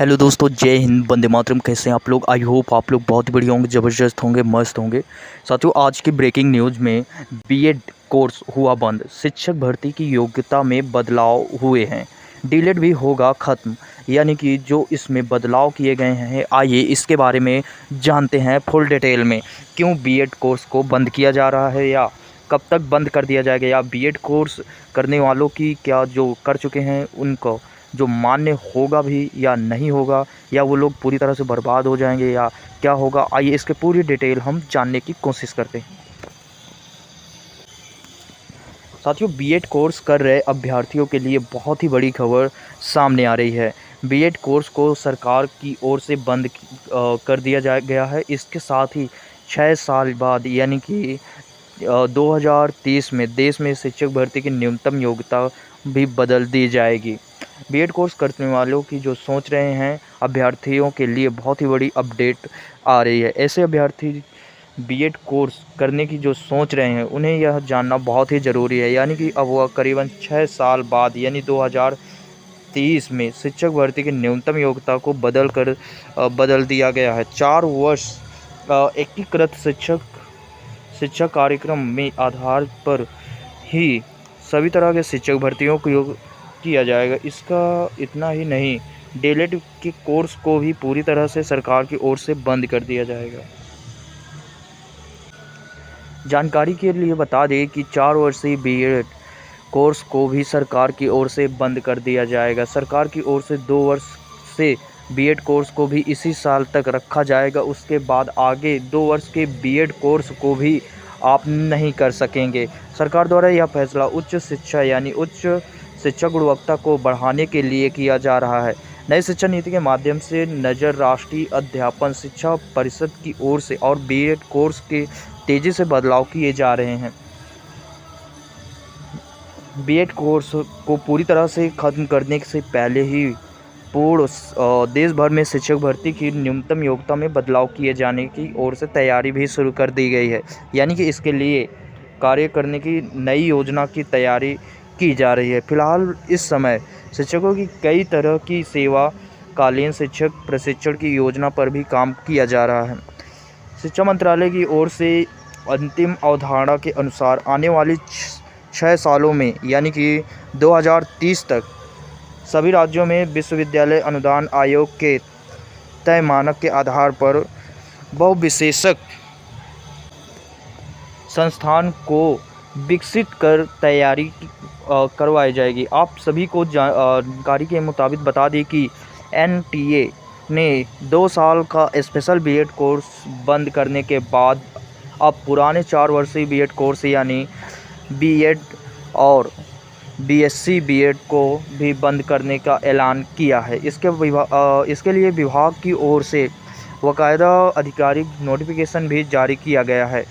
Hello दोस्तों, जय हिंद, वंदे मातरम। कैसे हैं आप लोग? आई होप आप लोग बहुत ही बढ़िया होंगे, ज़बरदस्त होंगे, मस्त होंगे। साथियों, आज की ब्रेकिंग न्यूज़ में बीएड कोर्स हुआ बंद, शिक्षक भर्ती की योग्यता में बदलाव हुए हैं, डीलेट भी होगा ख़त्म। यानी कि जो इसमें बदलाव किए गए हैं, आइए इसके बारे में जानते हैं फुल डिटेल में। क्यों बीएड कोर्स को बंद किया जा रहा है, या कब तक बंद कर दिया जाएगा, या बीएड कोर्स करने वालों की क्या जो कर चुके हैं उनको जो मान्य होगा भी या नहीं होगा, या वो लोग पूरी तरह से बर्बाद हो जाएंगे, या क्या होगा। आइए इसके पूरी डिटेल हम जानने की कोशिश करते हैं। साथियों, बीएड कोर्स कर रहे अभ्यर्थियों के लिए बहुत ही बड़ी खबर सामने आ रही है। बीएड कोर्स को सरकार की ओर से बंद कर दिया गया है। इसके साथ ही 6 साल बाद यानी कि 2030 में देश में शिक्षक भर्ती की न्यूनतम योग्यता भी बदल दी जाएगी। बीएड कोर्स करने वालों की जो सोच रहे हैं अभ्यर्थियों के लिए बहुत ही बड़ी अपडेट आ रही है। ऐसे अभ्यर्थी बीएड कोर्स करने की जो सोच रहे हैं उन्हें यह जानना बहुत ही ज़रूरी है। यानी कि अब वह करीबन 6 साल बाद यानी 2030 में शिक्षक भर्ती की न्यूनतम योग्यता को बदल दिया गया है। 4 वर्ष एकीकृत शिक्षक कार्यक्रम में आधार पर ही सभी तरह के शिक्षक भर्तियों को किया जाएगा। इसका इतना ही नहीं, डीएलएड के कोर्स को भी पूरी तरह से सरकार की ओर से बंद कर दिया जाएगा। जानकारी के लिए बता दें कि 4 वर्षीय बीएड कोर्स को भी सरकार की ओर से बंद कर दिया जाएगा। सरकार की ओर से 2 वर्ष से बीएड कोर्स को भी इसी साल तक रखा जाएगा। उसके बाद आगे 2 वर्ष के बीएड कोर्स को भी आप नहीं कर सकेंगे। सरकार द्वारा यह फैसला उच्च शिक्षा यानी उच्च शिक्षा गुणवत्ता को बढ़ाने के लिए किया जा रहा है। नई शिक्षा नीति के माध्यम से नज़र राष्ट्रीय अध्यापन शिक्षा परिषद की ओर से और बीएड कोर्स के तेज़ी से बदलाव किए जा रहे हैं। बीएड कोर्स को पूरी तरह से ख़त्म करने से पहले ही पूर्ण देश भर में शिक्षक भर्ती की न्यूनतम योग्यता में बदलाव किए जाने की ओर से तैयारी भी शुरू कर दी गई है। यानी कि इसके लिए कार्य करने की नई योजना की तैयारी की जा रही है। फिलहाल इस समय शिक्षकों की कई तरह की सेवाकालीन शिक्षक प्रशिक्षण की योजना पर भी काम किया जा रहा है। शिक्षा मंत्रालय की ओर से अंतिम अवधारणा के अनुसार आने वाली 6 सालों में यानी कि 2030 तक सभी राज्यों में विश्वविद्यालय अनुदान आयोग के तय मानक के आधार पर बहुविशेषक संस्थान को विकसित कर तैयारी करवाई जाएगी। आप सभी को जानकारी के मुताबिक बता दें कि एनटीए ने 2 साल का स्पेशल बीएड कोर्स बंद करने के बाद अब पुराने 4 वर्षीय बीएड कोर्स यानी बीएड और बीएससी बीएड को भी बंद करने का ऐलान किया है। इसके लिए विभाग की ओर से बाकायदा आधिकारिक नोटिफिकेशन भी जारी किया गया है।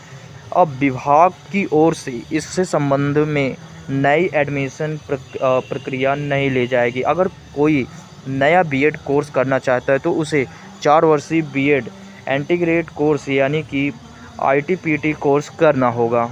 अब विभाग की ओर से इससे संबंध में नई एडमिशन प्रक्रिया नहीं ले जाएगी। अगर कोई नया बीएड कोर्स करना चाहता है तो उसे 4 वर्षीय बीएड इंटीग्रेटेड कोर्स यानी कि आईटीपीटी कोर्स करना होगा।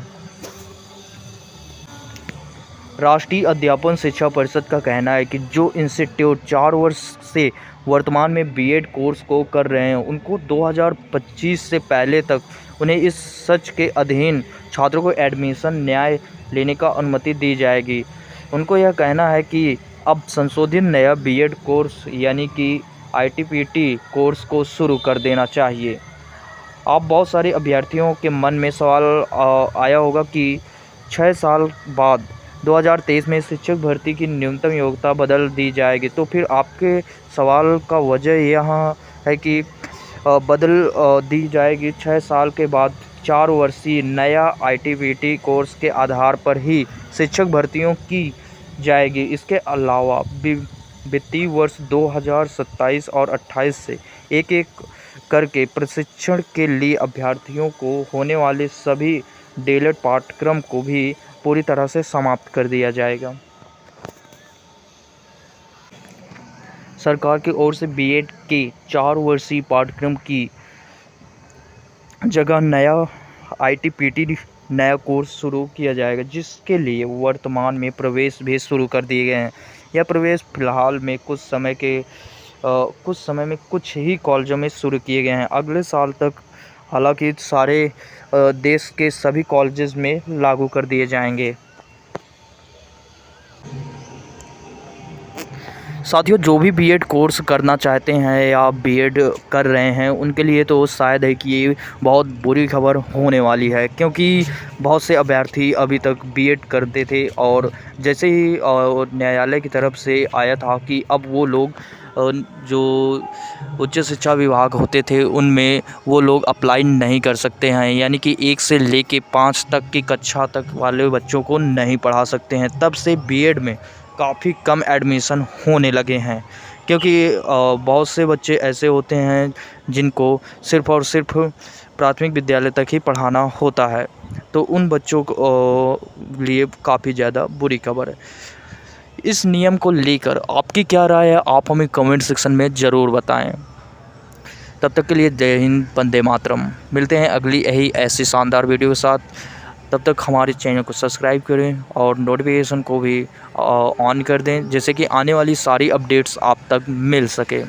राष्ट्रीय अध्यापन शिक्षा परिषद का कहना है कि जो इंस्टीट्यूट 4 वर्ष से वर्तमान में बीएड कोर्स को कर रहे हैं उनको 2025 से पहले तक उन्हें इस सच के अधीन छात्रों को एडमिशन न्याय लेने का अनुमति दी जाएगी। उनको यह कहना है कि अब संशोधित नया बीएड कोर्स यानी कि आईटीपीटी कोर्स को शुरू कर देना चाहिए। आप बहुत सारे अभ्यर्थियों के मन में सवाल आया होगा कि 6 साल बाद 2023 में शिक्षक भर्ती की न्यूनतम योग्यता बदल दी जाएगी, तो फिर आपके सवाल का वजह यहाँ है कि बदल दी जाएगी 6 साल के बाद 4 वर्षीय नया आईटीपीटी कोर्स के आधार पर ही शिक्षक भर्तियों की जाएगी। इसके अलावा वित्तीय वर्ष 2027 और 28 से एक करके प्रशिक्षण के लिए अभ्यर्थियों को होने वाले सभी डीएलएड पाठ्यक्रम को भी पूरी तरह से समाप्त कर दिया जाएगा। सरकार की ओर से बीएड के 4 वर्षीय पाठ्यक्रम की जगह नया आईटीपीटी नया कोर्स शुरू किया जाएगा, जिसके लिए वर्तमान में प्रवेश भी शुरू कर दिए गए हैं। यह प्रवेश फ़िलहाल में कुछ समय के कुछ समय में कुछ ही कॉलेजों में शुरू किए गए हैं। अगले साल तक हालांकि सारे देश के सभी कॉलेजेस में लागू कर दिए जाएंगे। साथियों, जो भी बीएड कोर्स करना चाहते हैं या बीएड कर रहे हैं उनके लिए तो शायद है कि ये बहुत बुरी खबर होने वाली है, क्योंकि बहुत से अभ्यर्थी अभी तक बीएड करते थे और जैसे ही न्यायालय की तरफ से आया था कि अब वो लोग जो उच्च शिक्षा विभाग होते थे उनमें वो लोग अप्लाई नहीं कर सकते हैं, यानी कि 1 से लेके 5 तक की कक्षा तक वाले बच्चों को नहीं पढ़ा सकते हैं। तब से बीएड में काफ़ी कम एडमिशन होने लगे हैं, क्योंकि बहुत से बच्चे ऐसे होते हैं जिनको सिर्फ़ और सिर्फ प्राथमिक विद्यालय तक ही पढ़ाना होता है, तो उन बच्चों को लिए काफ़ी ज़्यादा बुरी खबर है। इस नियम को लेकर आपकी क्या राय है, आप हमें कमेंट सेक्शन में ज़रूर बताएं। तब तक के लिए जय हिंद, वंदे मातरम। मिलते हैं अगली यही ऐसी शानदार वीडियो के साथ। तब तक हमारे चैनल को सब्सक्राइब करें और नोटिफिकेशन को भी ऑन कर दें, जैसे कि आने वाली सारी अपडेट्स आप तक मिल सके।